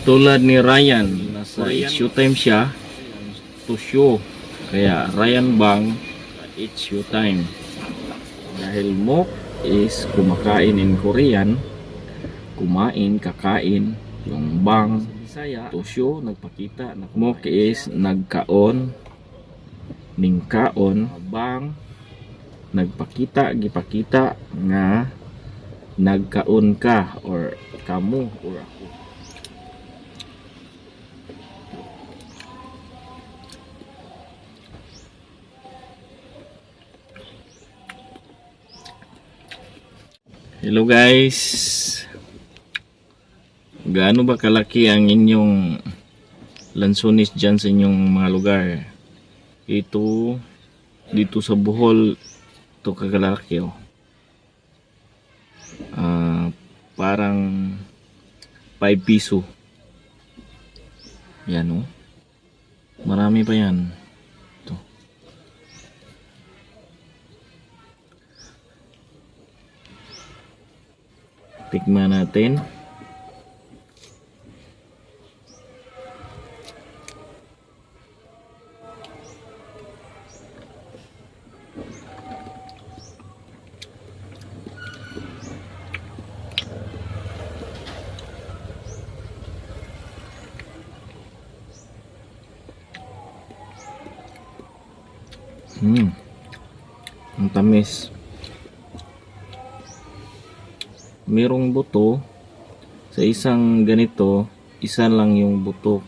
Tulad ni Ryan, nasa showtime siya to show. Kaya Ryan Bang, it's showtime. Dahil Mok is kumakain in Korean, kumain, kakain. Yung Bang, Bisaya, to show, nagpakita. Mok is nagkaon, ningkaon. Bang, nagpakita, gipakita nga nagkaon ka or kamo or ako. Hello guys, gaano ba kalaki ang inyong lansones dyan sa inyong mga lugar? Ito dito sa Bohol, ito kagalaki oh. Parang 5 piso yan oh, marami pa yan. Ito tikman natin. Ang tamis. Merong buto sa isang ganito, isa lang yung buto.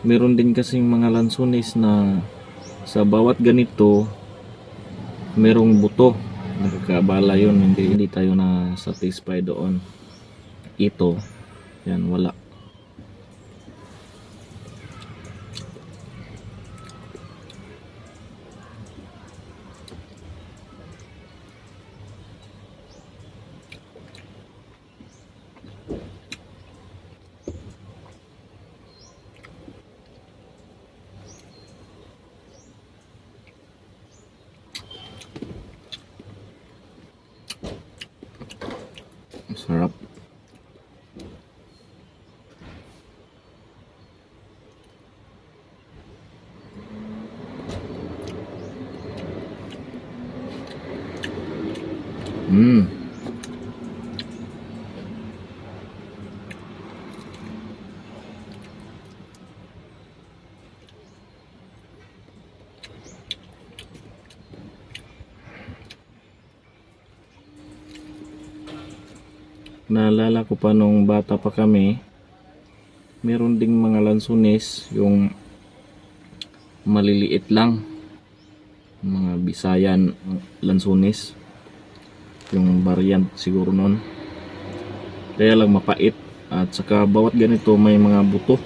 Meron din kasing mga lansones na sa bawat ganito merong buto. Nakakabala yun, hindi tayo na satisfied doon. Ito yan, wala. Sarap. Naalala ko pa nung bata pa kami, meron ding mga lansones yung maliliit lang, mga Bisayan lansones, yung variant siguro nun, kaya lang mapait at saka bawat ganito may mga buto.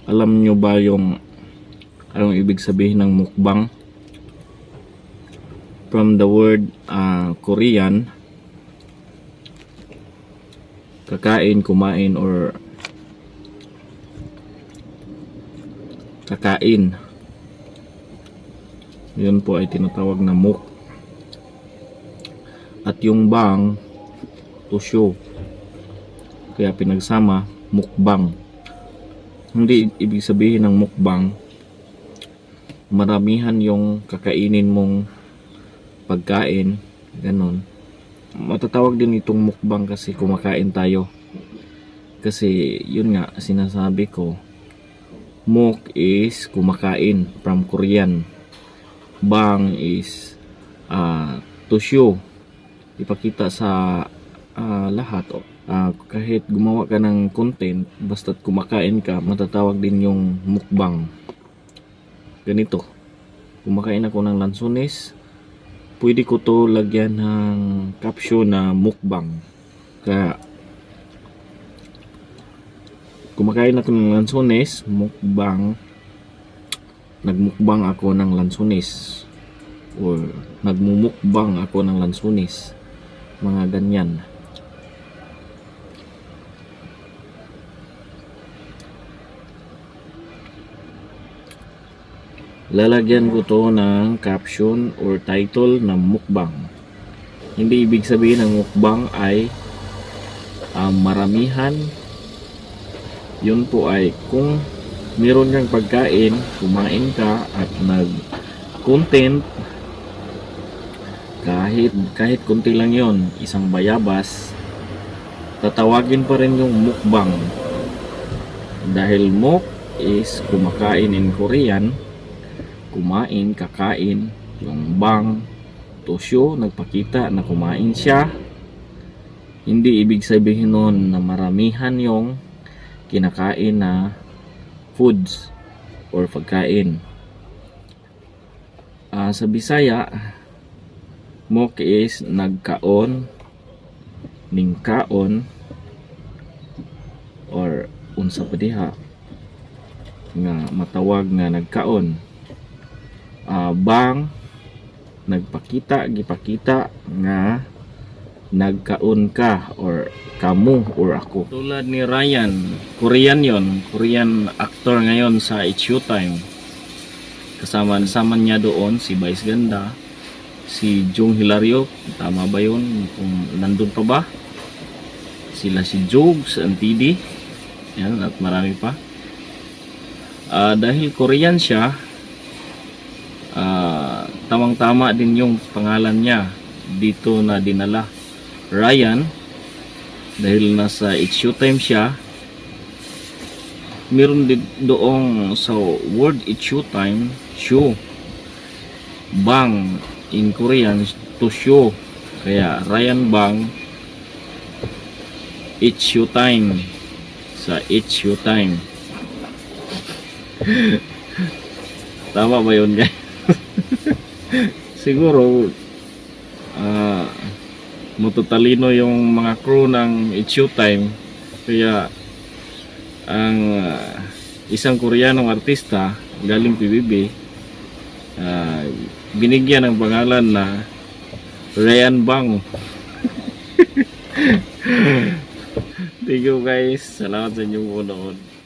Alam nyo ba yung anong ibig sabihin ng mukbang? From the word Korean, kakain, kumain, or kakain. Yun po ay tinatawag na muk. At yung bang, to show. Kaya pinagsama, mukbang. Hindi ibig sabihin ng mukbang maramihan yung kakainin mong pagkain, ganon. Matatawag din itong mukbang kasi kumakain tayo. Kasi yun nga sinasabi ko, muk is kumakain from Korean, bang is to show, ipakita sa lahat. Kahit gumawa ka ng content, basta't kumakain ka, matatawag din yung mukbang. Ganito, kumakain ako ng lansones, pwede ko to lagyan ng caption na mukbang. Kaya kumakain ako ng lansones, mukbang, nagmukbang ako ng lansones, or nagmumukbang ako ng lansones, mga ganyan. Lalagyan ko to ng caption or title na mukbang. Hindi ibig sabihin ng mukbang ay maramihan. Yun po ay kung meron kang pagkain, kumain ka at nag-content, kahit konti lang yon, isang bayabas, tatawagin pa rin yung mukbang. Dahil muk is kumakain in Korean, kumain, kakain. Yung bang, to show, nagpakita na kumain siya. Hindi ibig sabihin nun na maramihan yung kinakain na foods or pagkain. Sa Bisaya, muk is nagkaon, ningkaon, or unsa pa diha nga matawag nga nagkaon. Bang, nagpakita, gipakita nga nagkaon ka or kamu or ako. Tulad ni Ryan, Korean yon, Korean actor ngayon sa It's Showtime. Kasama niya doon si Vice Ganda, si Jong Hilario, tama ba yun? Kung nandun pa ba? Sila si Jogs, Antidi, yan, at marami pa. Dahil Korean siya, tamang-tama din yung pangalan niya dito na dinala, Ryan. Dahil nasa It's Showtime siya, meron din doong sa word It's Showtime, show, bang in Korean to show. Kaya Ryan Bang, It's Showtime, sa It's Showtime. Tama ba yun, guys? Siguro matutalino yung mga crew ng It's Showtime, kaya ang isang Koreanong artista galing PBB binigyan ng pangalan na Ryan Bang. Thank you guys, salamat sa inyong panonood.